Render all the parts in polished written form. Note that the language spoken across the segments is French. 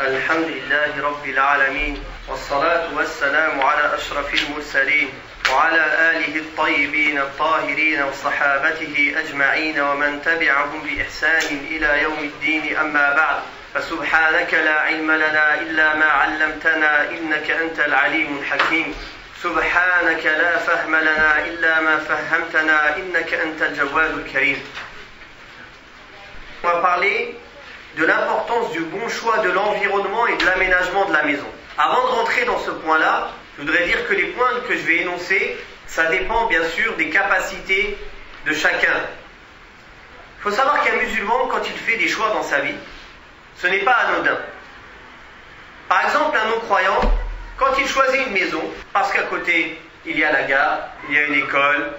الحمد لله رب العالمين والصلاة والسلام على أشرف المرسلين وعلى آله الطيبين الطاهرين وصحابته أجمعين ومن تبعهم بإحسان إلى يوم الدين أما بعد فسبحانك لا علم لنا إلا ما علمتنا إنك أنت العليم الحكيم سبحانك لا فهم لنا إلا ما فهمتنا إنك أنت الجواد الكريم. On va parler de l'importance du bon choix de l'environnement et de l'aménagement de la maison. Avant de rentrer dans ce point-là, je voudrais dire que les points que je vais énoncer, ça dépend bien sûr des capacités de chacun. Il faut savoir qu'un musulman, quand il fait des choix dans sa vie, ce n'est pas anodin. Par exemple, un non-croyant, quand il choisit une maison, parce qu'à côté, il y a la gare, il y a une école,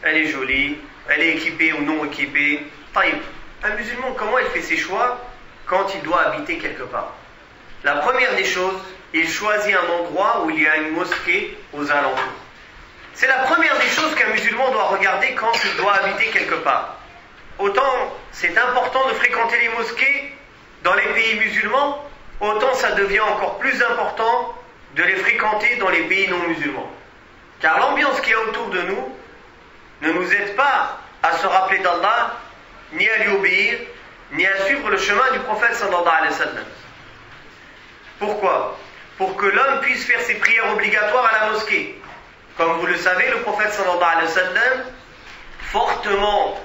elle est jolie, elle est équipée ou non équipée, taïb. Un musulman, comment il fait ses choix quand il doit habiter quelque part? La première des choses, il choisit un endroit où il y a une mosquée aux alentours. C'est la première des choses qu'un musulman doit regarder quand il doit habiter quelque part. Autant c'est important de fréquenter les mosquées dans les pays musulmans, autant ça devient encore plus important de les fréquenter dans les pays non musulmans. Car l'ambiance qu'il y a autour de nous ne nous aide pas à se rappeler d'Allah, ni à lui obéir, ni à suivre le chemin du prophète sallallahu alayhi wa sallam. Pourquoi? Pour que l'homme puisse faire ses prières obligatoires à la mosquée. Comme vous le savez, le prophète sallallahu alayhi wa sallam fortement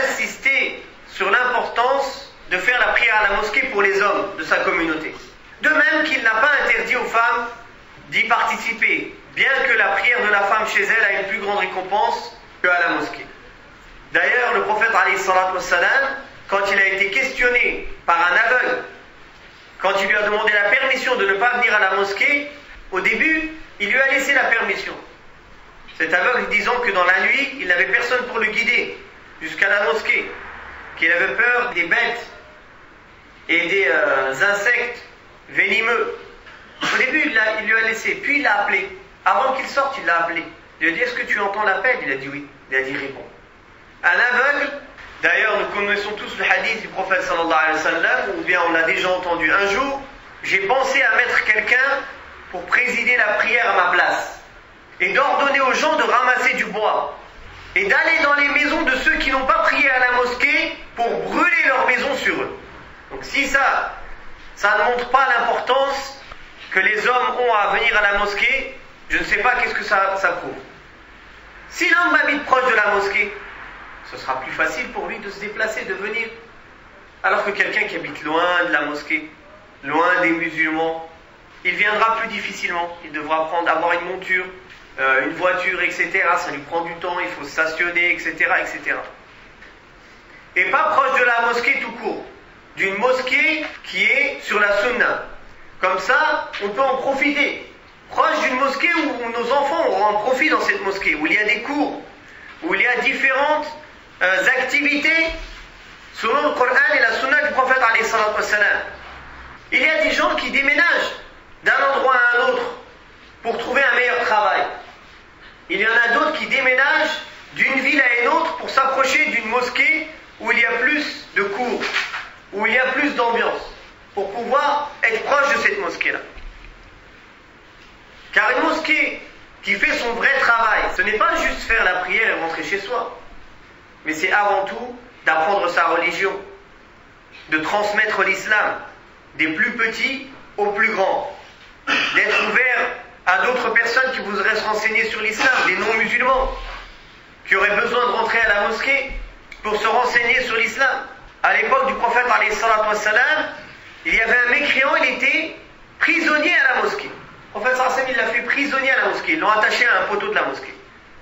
insisté sur l'importance de faire la prière à la mosquée pour les hommes de sa communauté. De même qu'il n'a pas interdit aux femmes d'y participer, bien que la prière de la femme chez elle a une plus grande récompense qu'à la mosquée. D'ailleurs, le prophète alayhi salatu wassalam, quand il a été questionné par un aveugle, quand il lui a demandé la permission de ne pas venir à la mosquée, au début, il lui a laissé la permission. Cet aveugle disant que dans la nuit, il n'avait personne pour le guider jusqu'à la mosquée, qu'il avait peur des bêtes et des insectes venimeux. Au début, il lui a laissé, puis il l'a appelé. Avant qu'il sorte, il l'a appelé. Il lui a dit, est-ce que tu entends l'appel? Il a dit oui. Il a dit réponds. Un aveugle, d'ailleurs nous connaissons tous le hadith du prophète sallallahu alayhi wa sallam, ou bien on l'a déjà entendu. Un jour, j'ai pensé à mettre quelqu'un pour présider la prière à ma place et d'ordonner aux gens de ramasser du bois et d'aller dans les maisons de ceux qui n'ont pas prié à la mosquée pour brûler leur maison sur eux. Donc si ça ne montre pas l'importance que les hommes ont à venir à la mosquée, je ne sais pas qu'est-ce que ça prouve. Si l'homme habite proche de la mosquée, ce sera plus facile pour lui de se déplacer, de venir. Alors que quelqu'un qui habite loin de la mosquée, loin des musulmans, il viendra plus difficilement. Il devra avoir une monture, une voiture, etc. Ça lui prend du temps, il faut stationner, etc., etc. Et pas proche de la mosquée tout court. D'une mosquée qui est sur la sunna. Comme ça, on peut en profiter. Proche d'une mosquée où nos enfants auront un profit dans cette mosquée, où il y a des cours, où il y a différentes activités selon le Coran et la sunna du prophète alayhi salatu wassalam. Il y a des gens qui déménagent d'un endroit à un autre pour trouver un meilleur travail. Il y en a d'autres qui déménagent d'une ville à une autre pour s'approcher d'une mosquée où il y a plus de cours, où il y a plus d'ambiance, pour pouvoir être proche de cette mosquée-là. Car une mosquée qui fait son vrai travail, ce n'est pas juste faire la prière et rentrer chez soi, mais c'est avant tout d'apprendre sa religion, de transmettre l'islam, des plus petits aux plus grands, d'être ouvert à d'autres personnes qui voudraient se renseigner sur l'islam, des non-musulmans, qui auraient besoin de rentrer à la mosquée pour se renseigner sur l'islam. À l'époque du prophète alayhi salatu wassalam, il y avait un mécréant, il était prisonnier à la mosquée. Le prophète sallallahu alayhi wa sallam, il l'a fait prisonnier à la mosquée, ils l'ont attaché à un poteau de la mosquée.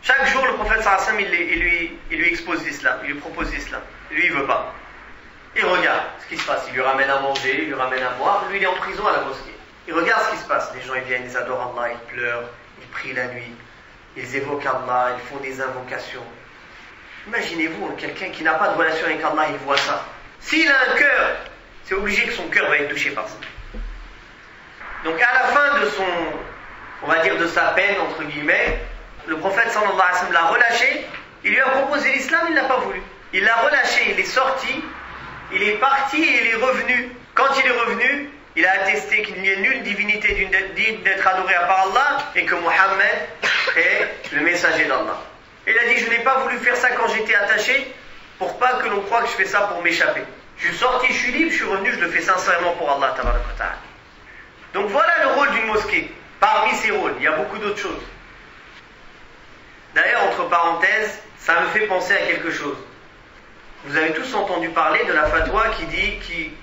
Chaque jour, le prophète sallallahu alayhi wa sallam, il lui expose l'islam, il lui propose l'islam. Lui, il ne veut pas. Il regarde ce qui se passe, il lui ramène à manger, il lui ramène à boire, lui, il est en prison à la mosquée. Il regarde ce qui se passe, les gens, ils viennent, ils adorent Allah, ils pleurent, ils prient la nuit, ils évoquent Allah, ils font des invocations. Imaginez-vous, quelqu'un qui n'a pas de relation avec Allah, il voit ça. S'il a un cœur, c'est obligé que son cœur va être touché par ça. Donc à la fin de son, on va dire de sa peine, entre guillemets, le prophète sallallahu alayhi wa sallam l'a relâché, il lui a proposé l'islam, il n'a pas voulu. Il l'a relâché, il est sorti, il est parti et il est revenu. Quand il est revenu, il a attesté qu'il n'y ait nulle divinité digne d'être adorée à part Allah et que Mohammed est le messager d'Allah. Il a dit, je n'ai pas voulu faire ça quand j'étais attaché pour pas que l'on croie que je fais ça pour m'échapper. Je suis sorti, je suis libre, je suis revenu, je le fais sincèrement pour Allah. Donc voilà le rôle d'une mosquée. Parmi ses rôles, il y a beaucoup d'autres choses. D'ailleurs, entre parenthèses, ça me fait penser à quelque chose. Vous avez tous entendu parler de la fatwa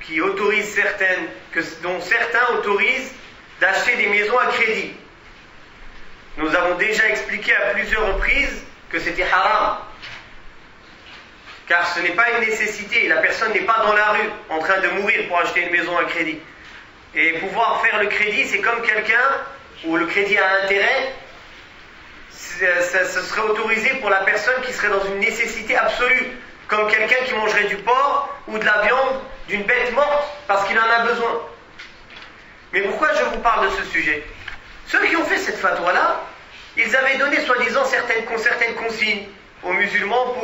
qui autorise dont certains autorisent d'acheter des maisons à crédit. Nous avons déjà expliqué à plusieurs reprises que c'était haram. Car ce n'est pas une nécessité, la personne n'est pas dans la rue en train de mourir pour acheter une maison à crédit. Et pouvoir faire le crédit, c'est comme quelqu'un où le crédit a intérêt, ce serait autorisé pour la personne qui serait dans une nécessité absolue, comme quelqu'un qui mangerait du porc ou de la viande d'une bête morte parce qu'il en a besoin. Mais pourquoi je vous parle de ce sujet? Ceux qui ont fait cette fatwa-là, ils avaient donné soi-disant certaines consignes aux musulmans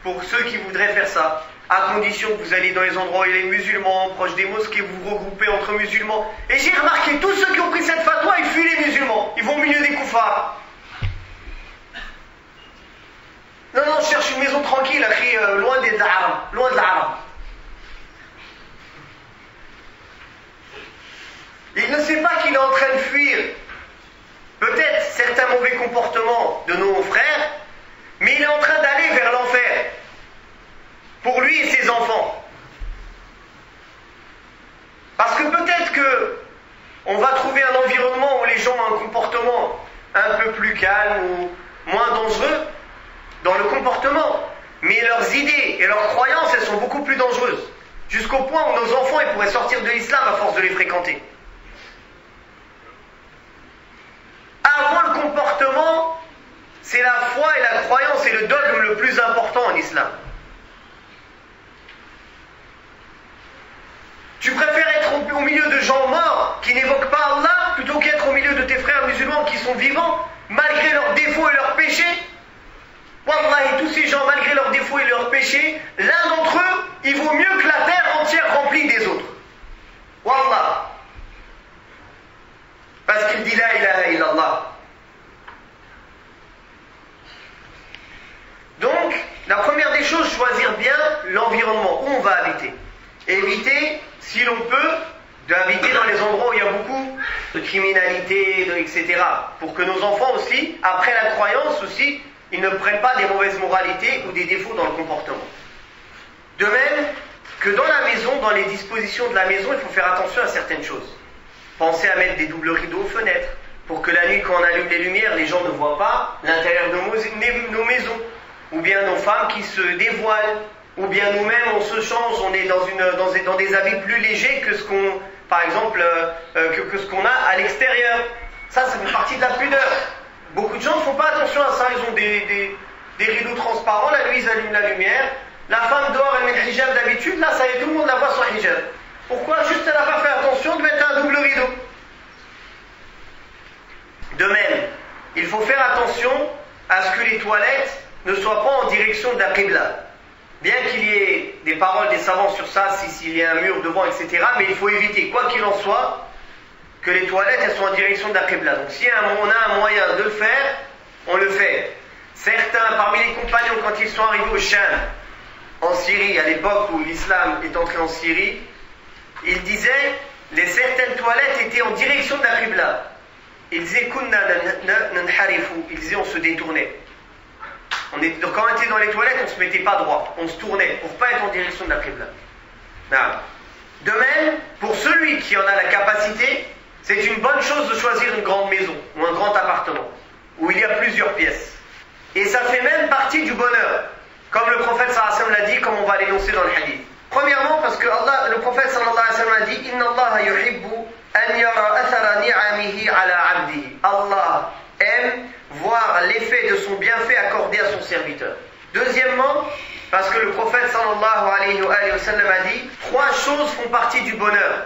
pour ceux qui voudraient faire ça, à condition que vous allez dans les endroits où il y a les musulmans, proches des mosquées, vous vous regroupez entre musulmans. Et j'ai remarqué, tous ceux qui ont pris cette fatwa, ils fuient les musulmans, ils vont au milieu des koufars. Non, je cherche une maison tranquille, loin des Arabes, loin de l'Arabe. Il ne sait pas qu'il est en train de fuir peut-être certains mauvais comportements de nos frères, mais il est en train d'aller vers l'enfer pour lui et ses enfants. Parce que peut-être que on va trouver un environnement où les gens ont un comportement un peu plus calme ou moins dangereux dans le comportement, mais leurs idées et leurs croyances, elles sont beaucoup plus dangereuses, jusqu'au point où nos enfants ils pourraient sortir de l'islam à force de les fréquenter. Avant le comportement, c'est la foi et la croyance et le dogme le plus important en islam. Tu préfères être au milieu de gens morts qui n'évoquent pas Allah plutôt qu'être au milieu de tes frères musulmans qui sont vivants malgré leurs défauts et leurs péchés? Wallahi, tous ces gens, malgré leurs défauts et leurs péchés, l'un d'entre eux, il vaut mieux que la terre entière remplie des autres. Wallah. Parce qu'il dit la ilaha illallah. Donc, la première des choses, choisir bien l'environnement où on va habiter. Et éviter, si l'on peut, d'habiter dans les endroits où il y a beaucoup de criminalité, etc. Pour que nos enfants aussi, après la croyance aussi, ils ne prennent pas des mauvaises moralités ou des défauts dans le comportement. De même que dans la maison, dans les dispositions de la maison, il faut faire attention à certaines choses. Pensez à mettre des doubles rideaux aux fenêtres, pour que la nuit, quand on allume les lumières, les gens ne voient pas l'intérieur de nos maisons. Ou bien nos femmes qui se dévoilent, ou bien nous-mêmes on se change, on est dans des habits plus légers que ce qu'on, par exemple, que ce qu'on a à l'extérieur. Ça fait partie de la pudeur. Beaucoup de gens ne font pas attention à ça, ils ont des rideaux transparents, la nuit ils allument la lumière. La femme dehors elle met le hijab d'habitude, là ça y est, tout le monde la voit sans hijab. Pourquoi? Juste elle n'a pas fait attention de mettre un double rideau. De même, il faut faire attention à ce que les toilettes ne soient pas en direction de la qibla. Bien qu'il y ait des paroles des savants sur ça, s'il y a un mur devant, etc., mais il faut éviter, quoi qu'il en soit, que les toilettes elles soient en direction de la qibla. Donc si on a un moyen de le faire, on le fait. Certains parmi les compagnons, quand ils sont arrivés au Sham, en Syrie, à l'époque où l'islam est entré en Syrie, ils disaient, certaines toilettes étaient en direction de la qibla. Ils disaient, ils disaient on se détournait. Quand on était dans les toilettes, on ne se mettait pas droit, on se tournait pour ne pas être en direction de la qibla. De même, pour celui qui en a la capacité, c'est une bonne chose de choisir une grande maison ou un grand appartement où il y a plusieurs pièces. Et ça fait même partie du bonheur, comme le prophète sallallahu alayhi wa sallam l'a dit, comme on va l'énoncer dans le hadith. Premièrement, parce que le prophète sallallahu alayhi wa sallam a dit Inna Allah yuhibbu an yara athara ni'amihi ala abdihi. Allah aime voir l'effet de son bienfait accordé à son serviteur. Deuxièmement, parce que le prophète sallallahu alayhi wa sallam a dit 3 choses font partie du bonheur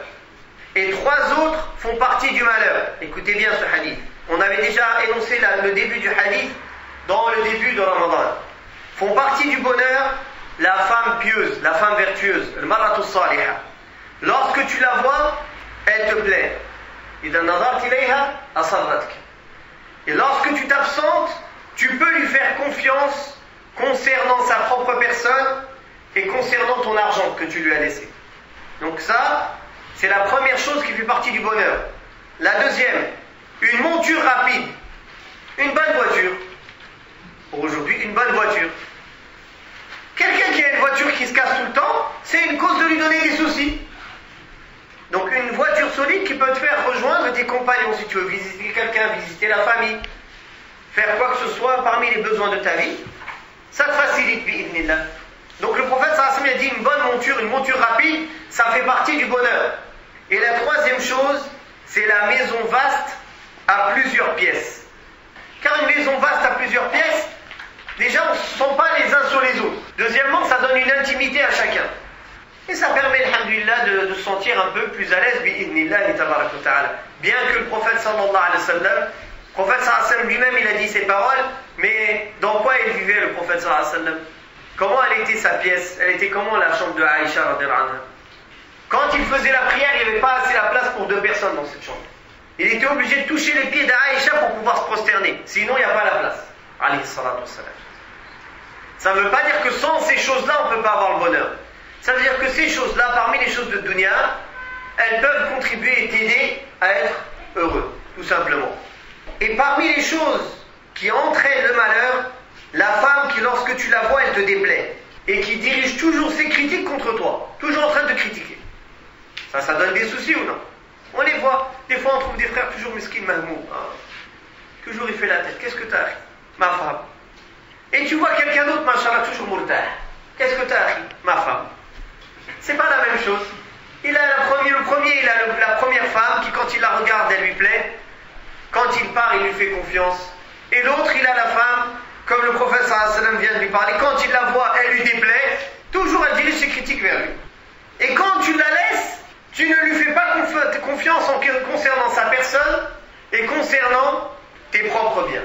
et 3 autres font partie du malheur. Écoutez bien ce hadith. On avait déjà énoncé le début du hadith dans le début de Ramadan. Font partie du bonheur la femme pieuse, la femme vertueuse, le maratu saliha. Lorsque tu la vois, plaire. Et lorsque tu t'absentes, tu peux lui faire confiance concernant sa propre personne et concernant ton argent que tu lui as laissé. Donc ça, c'est la première chose qui fait partie du bonheur. La deuxième, une monture rapide, une bonne voiture. Pour aujourd'hui, une bonne voiture. Quelqu'un qui a une voiture qui se casse tout le temps, c'est une cause de lui donner des soucis. Donc une voiture solide qui peut te faire rejoindre tes compagnons si tu veux visiter quelqu'un, visiter la famille, faire quoi que ce soit parmi les besoins de ta vie, ça te facilite, bi'idhnillah. Donc le prophète sallallahu alayhi wa sallam a dit une bonne monture rapide, ça fait partie du bonheur. Et la troisième chose, c'est la maison vaste à plusieurs pièces. Car une maison vaste à plusieurs pièces, déjà on ne se sent pas les uns sur les autres. Deuxièmement, ça donne une intimité à chacun. Et ça permet, alhamdulillah, de se sentir un peu plus à l'aise, bi'idhnillah, tabarak wa ta'ala. Bien que le prophète sallallahu alayhi wa sallam lui-même, il a dit ces paroles, mais dans quoi il vivait le prophète sallallahu alayhi wa sallam? Comment elle était sa pièce? Elle était comment la chambre de Aïcha radhiyallahu anha? Quand il faisait la prière, il n'y avait pas assez la place pour 2 personnes dans cette chambre. Il était obligé de toucher les pieds d'Aïcha pour pouvoir se prosterner. Sinon, il n'y a pas la place. Alayhi salatu wassalam. Ça ne veut pas dire que sans ces choses-là, on ne peut pas avoir le bonheur. Ça veut dire que ces choses-là, parmi les choses de dunya, elles peuvent contribuer et t'aider à être heureux, tout simplement. Et parmi les choses qui entraînent le malheur, la femme qui, lorsque tu la vois, elle te déplaît. Et qui dirige toujours ses critiques contre toi. Toujours en train de critiquer. Ça donne des soucis ou non? On les voit. Des fois, on trouve des frères toujours miskin mahmou. Toujours il fait la tête. Qu'est-ce que t'as, ma femme? Et tu vois quelqu'un d'autre, machallah, toujours mourtah. Qu'est-ce que t'as, ma femme? C'est pas la même chose. Il a le premier, il a la première femme qui, quand il la regarde, elle lui plaît. Quand il part, il lui fait confiance. Et l'autre, il a la femme, comme le prophète sallallahu alayhi wa sallam vient de lui parler. Quand il la voit, elle lui déplaît. Toujours, elle dirige ses critiques vers lui. Et quand tu la laisses, tu ne lui fais pas confiance concernant sa personne et concernant tes propres biens.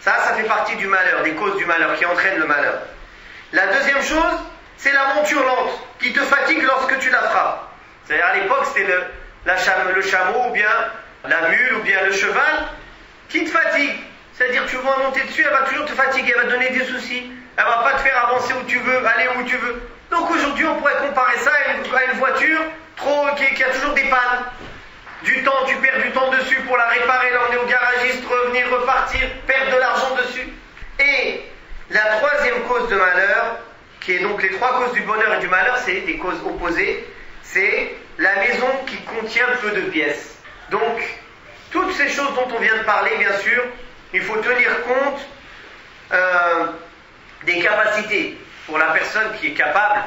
Ça fait partie du malheur, des causes du malheur, qui entraînent le malheur. La deuxième chose, c'est la monture lente, qui te fatigue lorsque tu la frappes. C'est-à-dire à l'époque, c'était le chameau, ou bien la mule, ou bien le cheval, qui te fatigue. C'est-à-dire tu vas monter dessus, elle va toujours te fatiguer, elle va te donner des soucis, elle va pas te faire avancer où tu veux, aller où tu veux. Donc aujourd'hui, on pourrait comparer ça à une voiture qui a toujours des pannes. Du temps, tu perds du temps dessus pour la réparer, l'emmener au garagiste, revenir, repartir, perdre de l'argent dessus. Et la troisième cause de malheur, qui est donc les 3 causes du bonheur et du malheur, c'est des causes opposées, c'est la maison qui contient peu de pièces. Donc, toutes ces choses dont on vient de parler, bien sûr, il faut tenir compte des capacités pour la personne qui est capable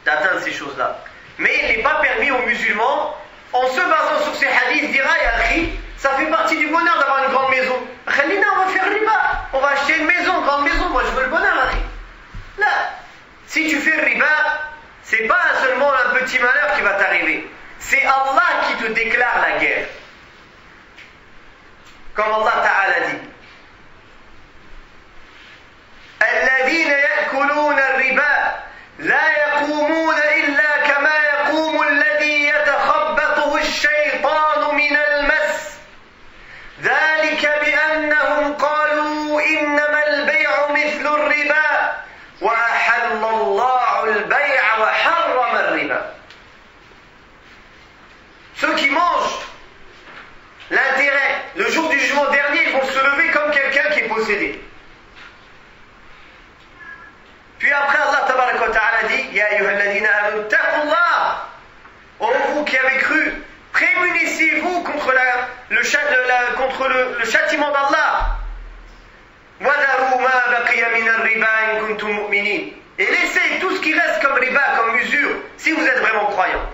d'atteindre ces choses-là. Mais il n'est pas permis aux musulmans, en se basant sur ces hadiths, dire « Ya akhi, ça fait partie du bonheur d'avoir une grande maison. Khalina, on va faire riba, on va acheter une maison, une grande maison, moi je veux le bonheur, akhi. » Là, si tu fais riba, c'est pas seulement un petit malheur qui va t'arriver. C'est Allah qui te déclare la guerre. Comme Allah Ta'ala dit. الذين يأكلون الربا لا يقومون إلا كما يقوم الذي يتخبطه الشيطان من المس ذلك بأنهم قالوا إنما البيع مثل الربا وأحل الله البيع وحرم الربا. Ceux qui mangent l'intérêt, le jour du jugement dernier, ils vont se lever comme quelqu'un qui est possédé. Puis après Allah tabaraka wa ta'ala dit Ya ayyuhalladhina amanu taqullah. Oh vous qui avez cru, prémunissez-vous contre le châtiment d'Allah. Wadaru ma baqiya min ar-riba in kuntum mu'minin. Et laissez tout ce qui reste comme riba, comme usure, si vous êtes vraiment croyants.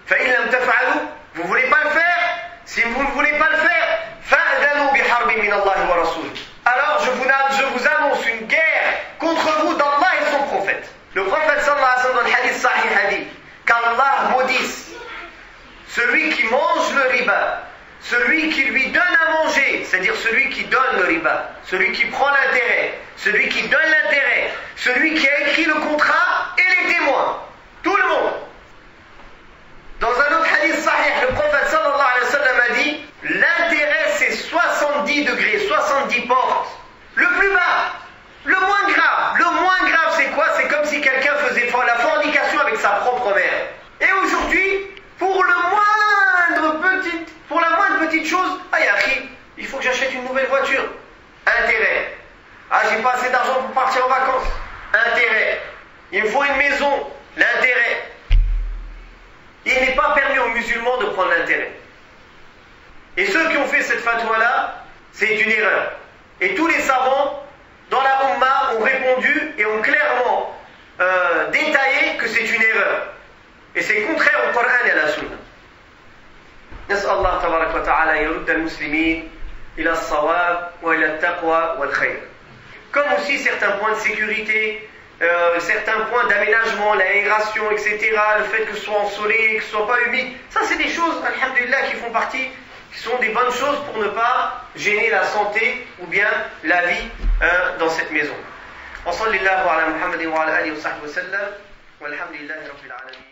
Fa in lam taf'alu, vous voulez pas le faire? Si vous ne voulez pas le faire, fa'danu biharbin min Allah wa rasul. Alors je vous annonce une guerre contre vous d'Allah et son prophète. Le prophète sallallahu alayhi wa sallam dans le hadith sahih a dit qu'Allah maudisse celui qui mange le riba, celui qui lui donne à manger, c'est-à-dire celui qui donne le riba, celui qui prend l'intérêt, celui qui donne l'intérêt, celui qui a écrit le contrat et les témoins, tout le monde. Dans un autre hadith sahih, le prophète sallallahu alayhi Et ceux qui ont fait cette fatwa-là, c'est une erreur. Et tous les savants dans la Ummah ont répondu et ont clairement détaillé que c'est une erreur. Et c'est contraire au Coran et à la Sunna. نسأل الله تبارك وتعالى يرد المسلمين إلى الصواب وإلى التقوى والخير. Comme aussi certains points de sécurité, certains points d'aménagement, l'aération, etc., le fait que ce soit ensoleillé, que ce soit pas humide, ça c'est des choses, alhamdulillah, qui font partie, qui sont des bonnes choses pour ne pas gêner la santé ou bien la vie dans cette maison. Wa sallallahu ala Muhammadin wa ala alihi wa sahbihi wa sallam, walhamdulillahi rabbil alamin.